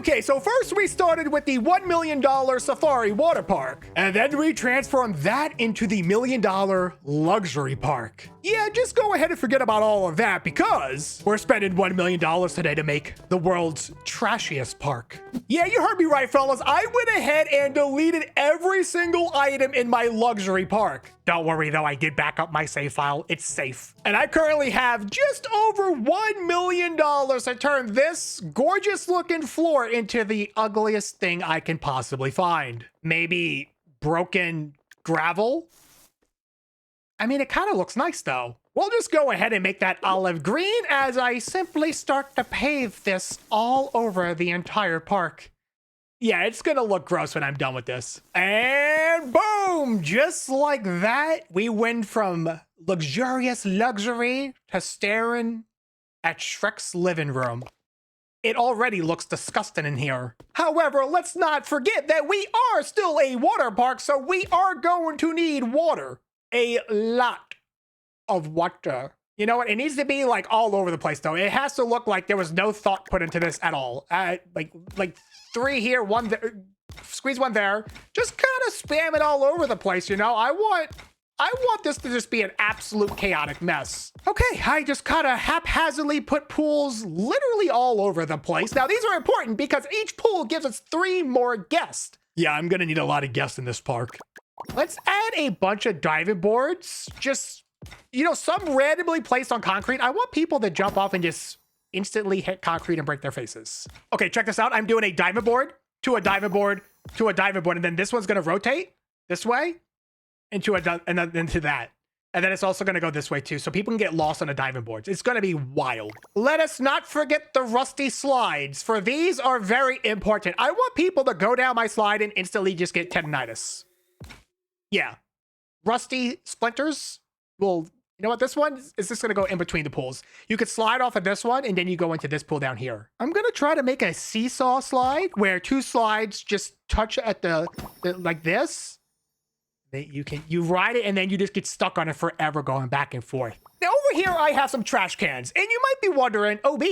Okay, so first we started with the $1 million safari water park, and then we transformed that into the $1 million luxury park. Yeah, just go ahead and forget about all of that because we're spending $1 million today to make the world's trashiest park. Yeah, you heard me right, fellas. I went ahead and deleted every single item in my luxury park. Don't worry though, I did back up my save file. It's safe. And I currently have just over $1 million to turn this gorgeous looking floor into the ugliest thing I can possibly find. Maybe broken gravel? I mean, it kind of looks nice though. We'll just go ahead and make that olive green as I simply start to pave this all over the entire park. Yeah, it's gonna look gross when I'm done with this. And boom! Just like that, we went from luxurious luxury to staring at Shrek's living room. It already looks disgusting in here. However, let's not forget that we are still a water park, so we are going to need water. A lot of water. You know what? It needs to be like all over the place though. It has to look like there was no thought put into this at all. Like 3 here, 1 there, squeeze 1 there. Just kind of spam it all over the place, you know? I want this to just be an absolute chaotic mess. Okay, I just kind of haphazardly put pools literally all over the place. Now, these are important because each pool gives us 3 more guests. Yeah, I'm gonna need a lot of guests in this park. Let's add a bunch of diving boards. Just, you know, some randomly placed on concrete. I want people to jump off and just instantly hit concrete and break their faces. Okay, check this out. I'm doing a diving board to a diving board to a diving board, and then this one's gonna rotate this way into and then into that. And then it's also gonna go this way too, so people can get lost on the diving boards. It's gonna be wild. Let us not forget the rusty slides, for these are very important. I want people to go down my slide and instantly just get tendinitis. Yeah, rusty splinters will, you know what, this one is just gonna go in between the pools. You could slide off of this one and then you go into this pool down here. I'm gonna try to make a seesaw slide where 2 slides just touch at the like this. You ride it and then you just get stuck on it forever going back and forth. Now over here I have some trash cans, and you might be wondering, OB,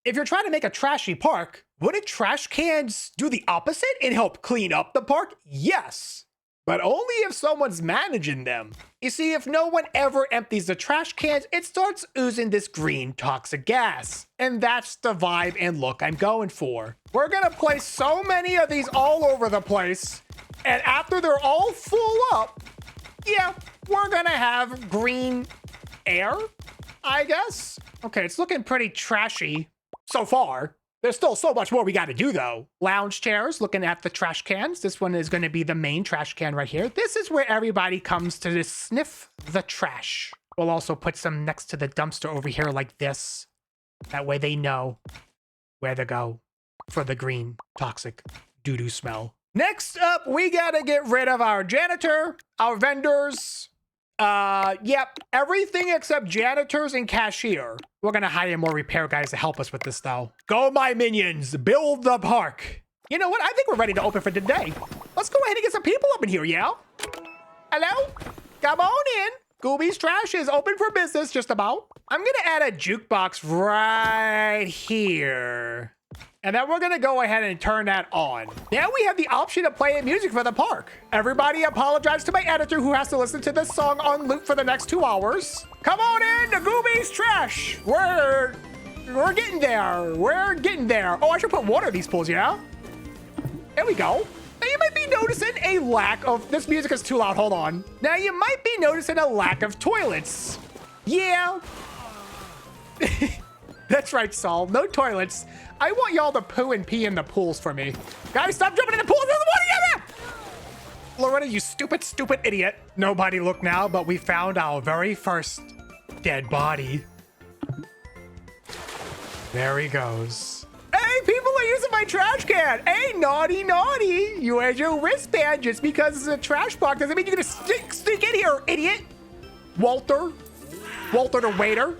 if you're trying to make a trashy park, wouldn't trash cans do the opposite and help clean up the park? Yes, but only if someone's managing them. You see, if no one ever empties the trash cans, it starts oozing this green toxic gas. And that's the vibe and look I'm going for. We're gonna place so many of these all over the place, and after they're all full up, yeah, we're gonna have green air, I guess. Okay, it's looking pretty trashy so far. There's still so much more we got to do, though. Lounge chairs, looking at the trash cans. This one is going to be the main trash can right here. This is where everybody comes to just sniff the trash. We'll also put some next to the dumpster over here like this. That way they know where to go for the green, toxic doo-doo smell. Next up, we got to get rid of our janitor, our vendors. Yep, everything except janitors and cashier. We're gonna hire more repair guys to help us with this though. Go my minions, build the park. You know what? I think we're ready to open for today. Let's go ahead and get some people up in here, yeah? Hello? Come on in. Gooby's Trash is open for business, just about. I'm gonna add a jukebox right here. And then we're gonna go ahead and turn that on. Now we have the option of playing music for the park. Everybody apologize to my editor who has to listen to this song on loop for the next 2 hours. Come on in to Gooby's Trash. We're getting there. We're getting there. Oh, I should put water in these pools, yeah? There we go. Now you might be noticing a lack of, this music is too loud, hold on. Now you might be noticing a lack of toilets. Yeah. That's right, Saul, no toilets. I want y'all to poo and pee in the pools for me. Guys, stop jumping in the pools, there's water in there! Loretta, you stupid, stupid idiot. Nobody look now, but we found our very first dead body. There he goes. Hey, people are using my trash can. Hey, naughty, naughty. You had your wristband just because it's a trash box doesn't mean you're gonna sneak in here, idiot. Walter the waiter.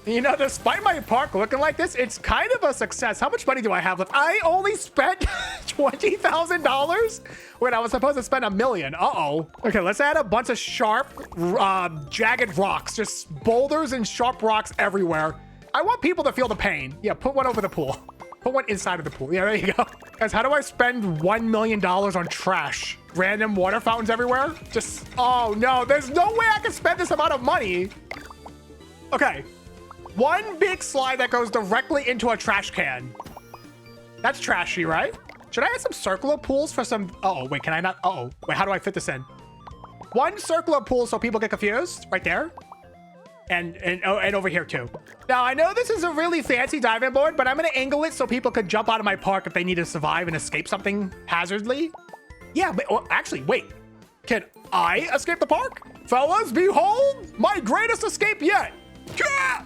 You know, despite my park looking like this, it's kind of a success. How much money do I have left? I only spent $20,000 when I was supposed to spend $1 million. Uh-oh. Okay, let's add a bunch of sharp, jagged rocks. Just boulders and sharp rocks everywhere. I want people to feel the pain. Yeah, put one over the pool. Put one inside of the pool. Yeah, there you go. Guys, how do I spend $1 million on trash? Random water fountains everywhere? Just, oh no, there's no way I can spend this amount of money. Okay. One big slide that goes directly into a trash can. That's trashy, right? Should I add some circular pools for some... Uh-oh, wait, can I not... Uh-oh. Wait, how do I fit this in? One circular pool so people get confused. Right there. And over here, too. Now, I know this is a really fancy diving board, but I'm going to angle it so people could jump out of my park if they need to survive and escape something hazardly. Yeah, but actually, wait. Can I escape the park? Fellas, behold my greatest escape yet. Yeah!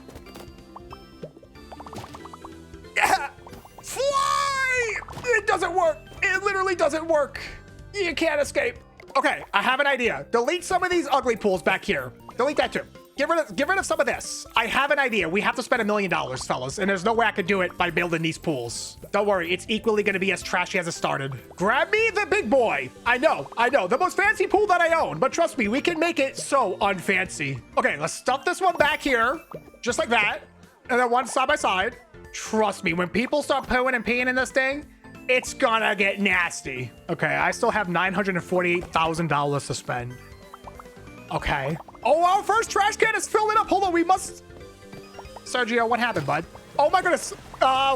Yeah! Fly! It doesn't work. It literally doesn't work. You can't escape. Okay, I have an idea. Delete some of these ugly pools back here. Delete that too. Get rid of some of this. I have an idea. We have to spend $1 million, fellas, and there's no way I could do it by building these pools. Don't worry, it's equally going to be as trashy as it started. Grab me the big boy. I know, the most fancy pool that I own, but trust me, we can make it so unfancy. Okay, let's stuff this one back here, just like that, and then one side by side. Trust me, when people start pooing and peeing in this thing, it's gonna get nasty. Okay, I still have $948,000 to spend. Okay. Oh, our first trash can is filling up. Hold on, we must... Sergio, what happened, bud? Oh my goodness.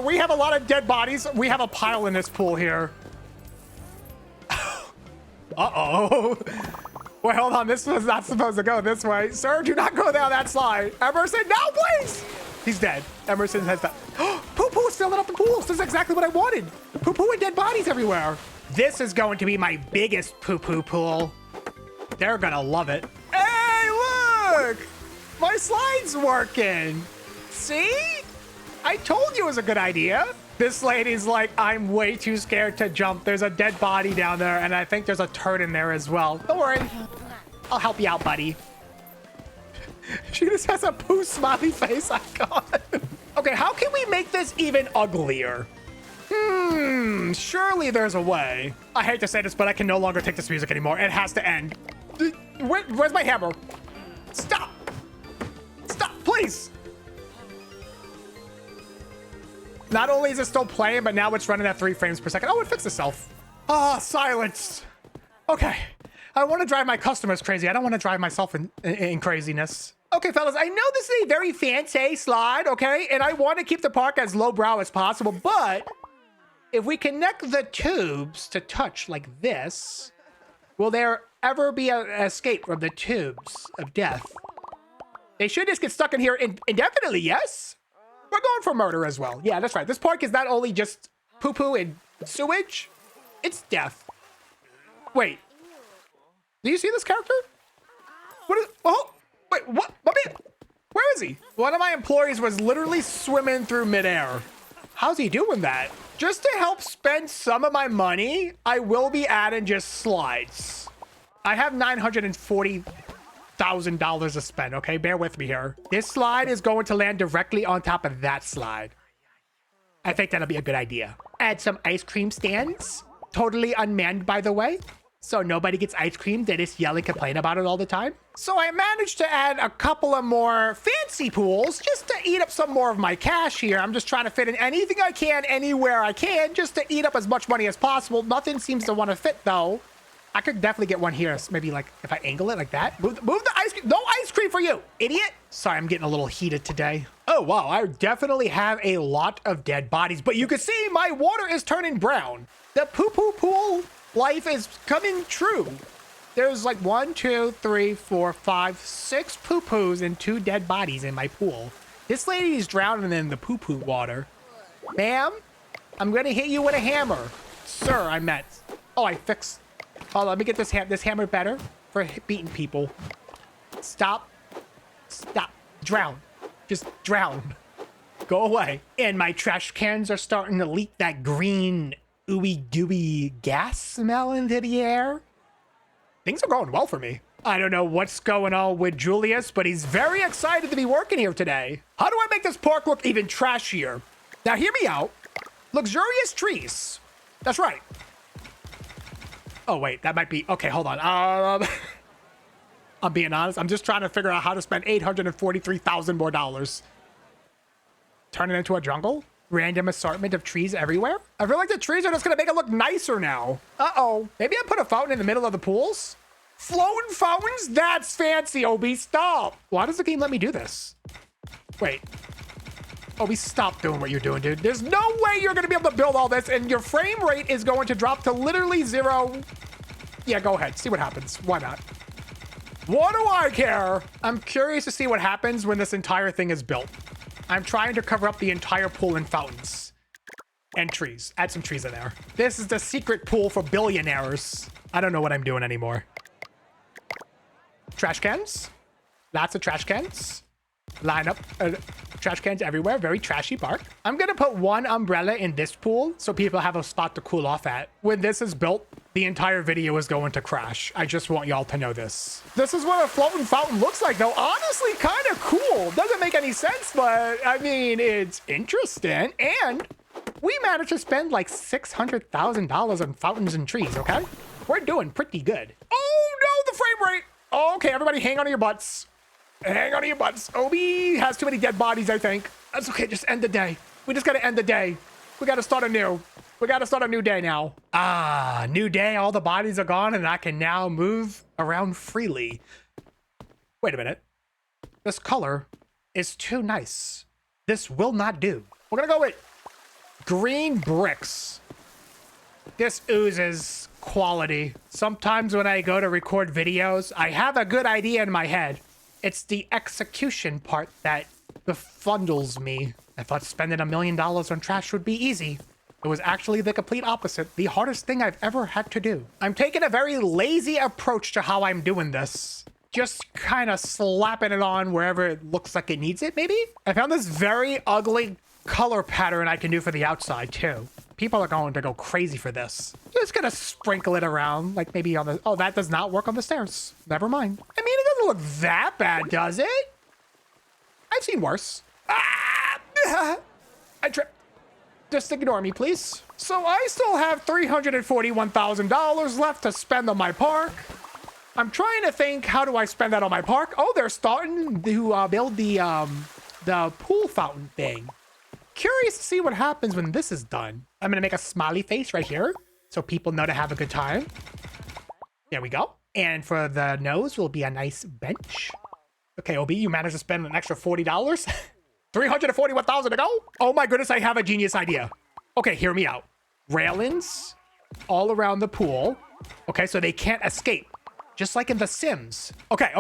We have a lot of dead bodies. We have a pile in this pool here. Uh-oh. Wait, hold on. This was not supposed to go this way. Sir, do not go down that slide. Emerson, no, please. He's dead. Emerson has that. Poo-poo is filling up the pools. This is exactly what I wanted. Poo-poo and dead bodies everywhere. This is going to be my biggest poo-poo pool. They're gonna love it. Hey, look! My slide's working. See? I told you it was a good idea. This lady's like, I'm way too scared to jump. There's a dead body down there, and I think there's a turd in there as well. Don't worry. I'll help you out, buddy. She just has a poo smiley face icon. Okay, how can we make this even uglier? Surely there's a way. I hate to say this, but I can no longer take this music anymore. It has to end. Where's my hammer? Stop! Stop, please! Not only is it still playing, but now it's running at 3 frames per second. Oh, it fixed itself. Ah, silence. Okay. I want to drive my customers crazy. I don't want to drive myself in craziness. Okay, fellas, I know this is a very fancy slide, okay? And I want to keep the park as lowbrow as possible, but if we connect the tubes to touch like this, will there ever be an escape from the tubes of death? They should just get stuck in here indefinitely, yes? We're going for murder as well. Yeah, that's right. This park is not only just poo-poo and sewage, it's death. Wait. Do you see this character? What is... Oh, wait, what? Where is he? One of my employees was literally swimming through midair. How's he doing that? Just to help spend some of my money, I will be adding just slides. I have $940,000 to spend, okay? Bear with me here. This slide is going to land directly on top of that slide. I think that'll be a good idea. Add some ice cream stands. Totally unmanned, by the way. So nobody gets ice cream. They just yell and complain about it all the time. So I managed to add a couple of more fancy pools just to eat up some more of my cash here. I'm just trying to fit in anything I can, anywhere I can, just to eat up as much money as possible. Nothing seems to want to fit, though. I could definitely get one here. Maybe, like, if I angle it like that. Move the ice cream. No ice cream for you, idiot. Sorry, I'm getting a little heated today. Oh, wow. I definitely have a lot of dead bodies. But you can see my water is turning brown. The poo-poo pool life is coming true. There's like 1, 2, 3, 4, 5, 6 poo-poos and 2 dead bodies in my pool. This lady is drowning in the poo-poo water. Ma'am, I'm going to hit you with a hammer. Sir, I meant. Oh, I fixed. Oh, let me get this hammer better for beating people. Stop. Stop. Drown. Just drown. Go away. And my trash cans are starting to leak that green ooey gooey gas smell into the air. Things are going well for me. I don't know what's going on with Julius, but he's very excited to be working here today. How do I make this park look even trashier? Now, hear me out. Luxurious trees. That's right. Oh, wait, that might be... Okay, hold on. I'm being honest. I'm just trying to figure out how to spend $843,000 more. Turn it into a jungle? random assortment of trees everywhere. I feel like the trees are just gonna make it look nicer now. Uh-oh. Maybe I put a fountain in the middle of the pools? Floating fountains? That's fancy, Obi. Stop. Why does the game let me do this? Wait. Obi, stop doing what you're doing, dude. There's no way you're gonna be able to build all this, and your frame rate is going to drop to literally 0. Yeah, go ahead. See what happens. Why not? What do I care? I'm curious to see what happens when this entire thing is built. I'm trying to cover up the entire pool in fountains. And trees. Add some trees in there. This is the secret pool for billionaires. I don't know what I'm doing anymore. Trash cans. Lots of trash cans. Line up trash cans everywhere. Very trashy park. I'm gonna put one umbrella in this pool so people have a spot to cool off at. When this is built, the entire video is going to crash. I just want y'all to know this. This is what a floating fountain looks like, though. Honestly, kind of cool. Doesn't make any sense, but I mean, it's interesting. And we managed to spend like $600,000 on fountains and trees, okay? We're doing pretty good. Oh, no, the frame rate. Okay, everybody hang on to your butts. Hang on to your butts. Obi has too many dead bodies, I think. That's okay. Just end the day. We just got to end the day. We got to start anew. We got to start a new day now. Ah, new day. All the bodies are gone and I can now move around freely. Wait a minute. This color is too nice. This will not do. We're going to go with green bricks. This oozes quality. Sometimes when I go to record videos, I have a good idea in my head. It's the execution part that befuddles me. I thought spending $1 million on trash would be easy. It was actually the complete opposite. The hardest thing I've ever had to do. I'm taking a very lazy approach to how I'm doing this. Just kind of slapping it on wherever it looks like it needs it, maybe? I found this very ugly color pattern I can do for the outside, too. People are going to go crazy for this. Just gonna sprinkle it around, like maybe on the... Oh, that does not work on the stairs. Never mind. I mean, it doesn't look that bad, does it? I've seen worse. Ah! I tripped. Just ignore me, please. So I still have $341,000 left to spend on my park. I'm trying to think, how do I spend that on my park? Oh, they're starting to build the pool fountain thing. Curious to see what happens when this is done. I'm gonna make a smiley face right here so people know to have a good time. There we go. And for the nose will be a nice bench. Okay, OB, you managed to spend an extra $40. $341,000 to go. Oh my goodness, I have a genius idea. Okay, hear me out. Railings all around the pool. Okay, so they can't escape. Just like in The Sims. Okay.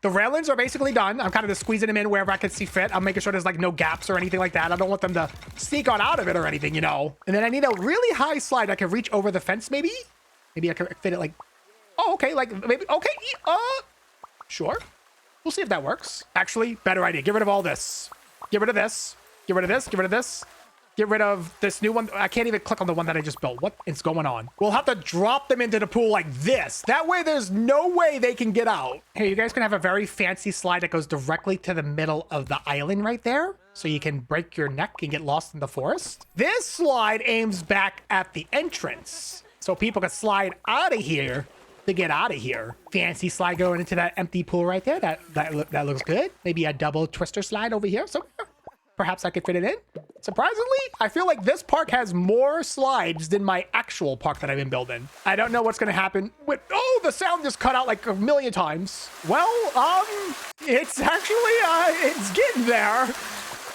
The railings are basically done. I'm kind of just squeezing them in wherever I can see fit. I'm making sure there's like no gaps or anything like that. I don't want them to sneak on out of it or anything, you know. And then I need a really high slide. I can reach over the fence, maybe? Maybe I can fit it like... Oh, okay, like maybe... Okay, sure. We'll see if that works. Actually, better idea. Get rid of all this. Get rid of this. Get rid of this. Get rid of this. Get rid of this new one. I can't even click on the one that I just built. What is going on? We'll have to drop them into the pool like this. That way, there's no way they can get out. Here, you guys can have a very fancy slide that goes directly to the middle of the island right there. So you can break your neck and get lost in the forest. This slide aims back at the entrance. So people can slide out of here to get out of here. Fancy slide going into that empty pool right there. That looks good. Maybe a double twister slide over here somewhere. Perhaps I could fit it in. Surprisingly, I feel like this park has more slides than my actual park that I've been building. I don't know what's going to happen with... Oh, the sound just cut out like a million times. Well, it's actually, it's getting there.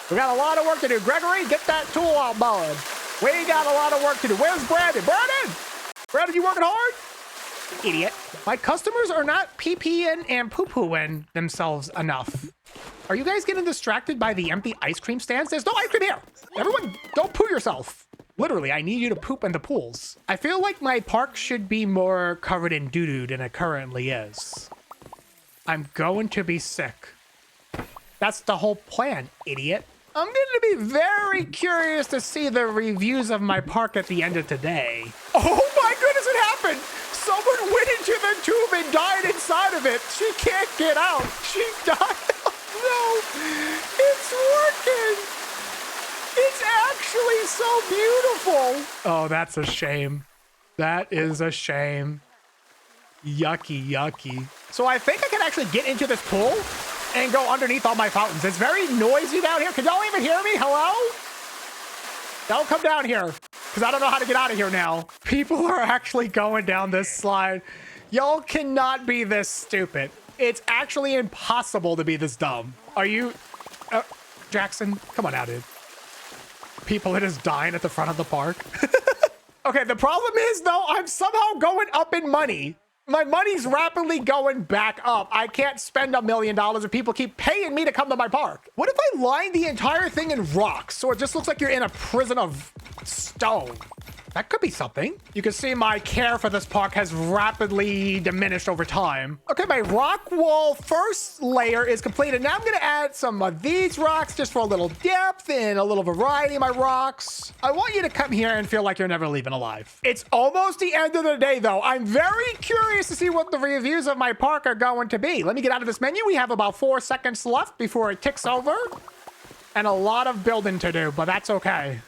We got a lot of work to do. Gregory, get that tool out, bud. We got a lot of work to do. Where's Brandon? Brandon, you working hard? Idiot. My customers are not pee-peeing and poo-pooing themselves enough. Are you guys getting distracted by the empty ice cream stands? There's no ice cream here. Everyone, don't poo yourself. Literally, I need you to poop in the pools. I feel like my park should be more covered in doo-doo than it currently is. I'm going to be sick. That's the whole plan, idiot. I'm going to be very curious to see the reviews of my park at the end of today. Oh my goodness, it happened. Someone went into the tube and died inside of it. She can't get out. She died. No, it's working. It's actually so beautiful. Oh, that's a shame. That is a shame. Yucky, yucky. So I think I can actually get into this pool and go underneath all my fountains. It's very noisy down here. Can y'all even hear me? Hello? Don't come down here, because I don't know how to get out of here now. People are actually going down this slide. Y'all cannot be this stupid. It's actually impossible to be this dumb. Are you... Jackson, come on out, dude. People are just dying at the front of the park. Okay, the problem is, though, I'm somehow going up in money. My money's rapidly going back up. I can't spend $1 million if people keep paying me to come to my park. What if I line the entire thing in rocks so it just looks like you're in a prison of stone? That could be something. You can see my care for this park has rapidly diminished over time. Okay, my rock wall first layer is completed. Now I'm gonna add some of these rocks just for a little depth and a little variety of my rocks. I want you to come here and feel like you're never leaving alive. It's almost the end of the day though. I'm very curious to see what the reviews of my park are going to be. Let me get out of this menu. We have about 4 seconds left before it ticks over. And a lot of building to do, but that's okay.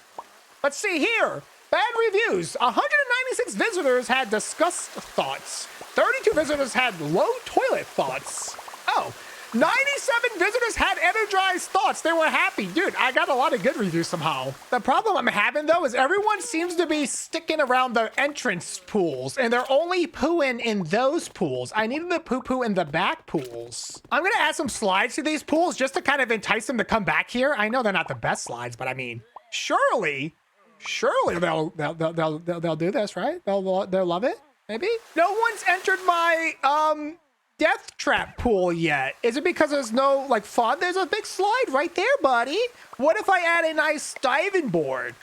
Let's see here. Bad reviews. 196 visitors had disgust thoughts. 32 visitors had low toilet thoughts. Oh, 97 visitors had energized thoughts. They were happy. Dude, I got a lot of good reviews somehow. The problem I'm having, though, is everyone seems to be sticking around the entrance pools, and they're only pooing in those pools. I needed to poo-poo in the back pools. I'm going to add some slides to these pools just to kind of entice them to come back here. I know they're not the best slides, but I mean, surely they'll do this, right? They'll love it, maybe? No one's entered my death trap pool yet. Is it because there's no like fun? There's a big slide right there, buddy. What if I add a nice diving board?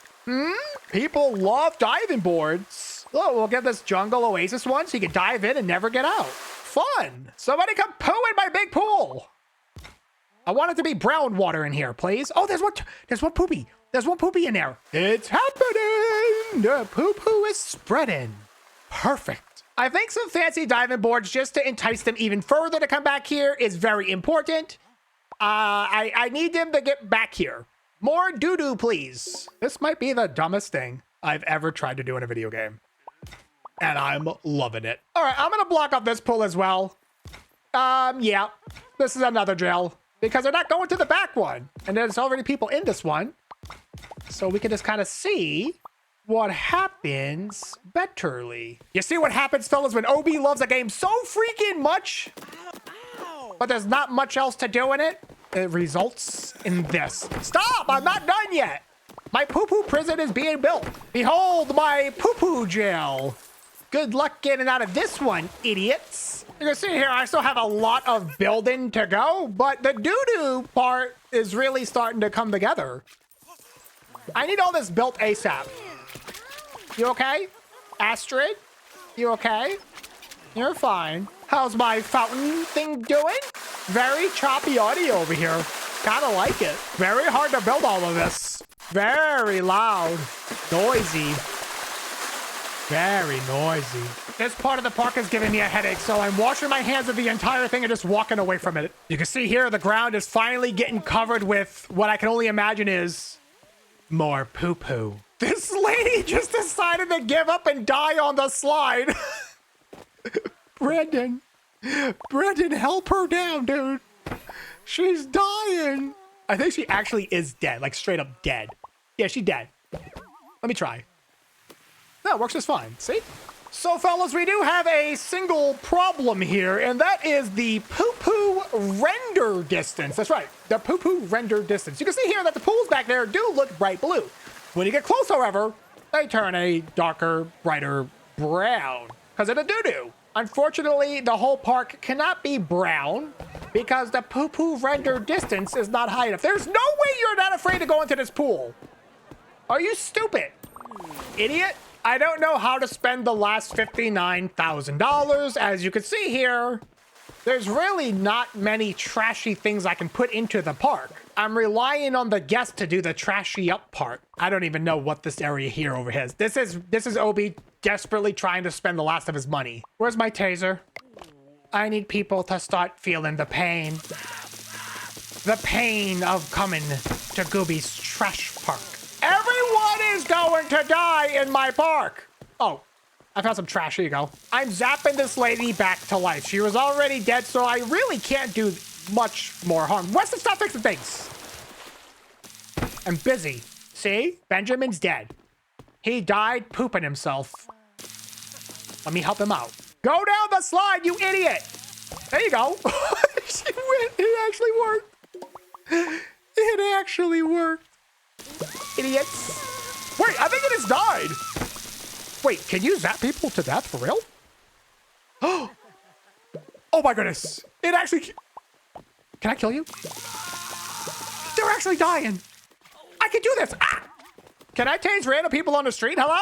People love diving boards. Oh, we'll get this jungle oasis one so you can dive in and never get out. Fun. Somebody come poo in my big pool. I want it to be brown water in here, please. Oh, there's one poopy. There's one poopy in there. It's happening. The poo-poo is spreading. Perfect. I think some fancy diving boards just to entice them even further to come back here is very important. I need them to get back here. More doo-doo, please. This might be the dumbest thing I've ever tried to do in a video game. And I'm loving it. All right, I'm going to block up this pool as well. Yeah, this is another drill. Because they're not going to the back one. And there's already people in this one. So we can just kind of see what happens betterly. You see what happens, fellas, when OB loves a game so freaking much, but there's not much else to do in it? It results in this. Stop! I'm not done yet. My poo-poo prison is being built. Behold my poo-poo jail. Good luck getting out of this one, idiots. You can see here, I still have a lot of building to go, but the doo-doo part is really starting to come together. I need all this built ASAP. You okay? Astrid? You okay? You're fine. How's my fountain thing doing? Very choppy audio over here. Kinda like it. Very hard to build all of this. Very loud. Noisy. Very noisy. This part of the park is giving me a headache, so I'm washing my hands of the entire thing and just walking away from it. You can see here the ground is finally getting covered with what I can only imagine is more poo-poo. This lady just decided to give up and die on the slide. Brendan, help her down, dude. She's dying. I think she actually is dead, like straight up dead. Yeah, she's dead. Let me try. No, it works just fine. See? So, fellas, we do have a single problem here, and that is the poo-poo render distance. That's right, the poo-poo render distance. You can see here that the pools back there do look bright blue. When you get close, however, they turn a darker, brighter brown because of the doo-doo. Unfortunately, the whole park cannot be brown because the poo-poo render distance is not high enough. There's no way you're not afraid to go into this pool. Are you stupid, idiot? I don't know how to spend the last $59,000. As you can see here, there's really not many trashy things I can put into the park. I'm relying on the guests to do the trashy up part. I don't even know what this area here over is. This is Obi desperately trying to spend the last of his money. Where's my taser? I need people to start feeling the pain. The pain of coming to Gooby's trash park. Everyone is going to die in my park. Oh, I found some trash. Here you go. I'm zapping this lady back to life. She was already dead, so I really can't do much more harm. Weston, stop fixing things. I'm busy. See? Benjamin's dead. He died pooping himself. Let me help him out. Go down the slide, you idiot! There you go. It actually worked. It actually worked. Idiots. Wait, I think it just died. Wait, can you zap people to death for real? Oh my goodness. It actually... Can I kill you? They're actually dying. I can do this. Ah! Can I tase random people on the street? Hello?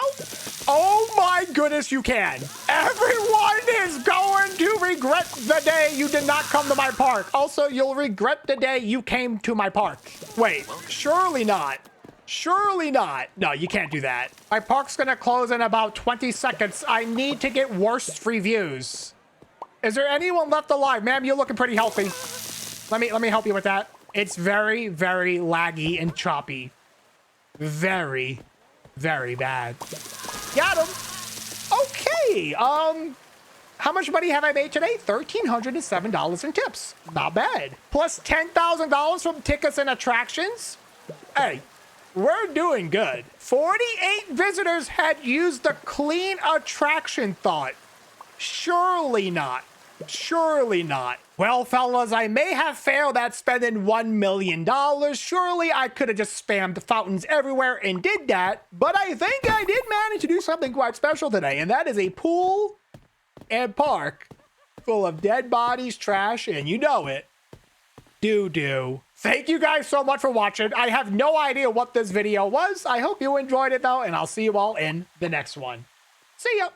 Oh my goodness, you can. Everyone is going to regret the day you did not come to my park. Also, you'll regret the day you came to my park. Wait, surely not. Surely not. No, you can't do that. My park's gonna close in about 20 seconds. I need to get worst reviews. Is there anyone left alive? Ma'am, you're looking pretty healthy. Let me help you with that. It's very, very laggy and choppy. Very, very bad. Got him. Okay. How much money have I made today? $1,307 in tips. Not bad. Plus $10,000 from tickets and attractions. Hey, we're doing good. 48 visitors had used the clean attraction thought. Surely not. Surely not. Well, fellas, I may have failed at spending $1 million. Surely I could have just spammed fountains everywhere and did that. But I think I did manage to do something quite special today, and that is a pool and park full of dead bodies, trash, and you know it, doo-doo. Thank you guys so much for watching. I have no idea what this video was. I hope you enjoyed it, though, and I'll see you all in the next one. See ya.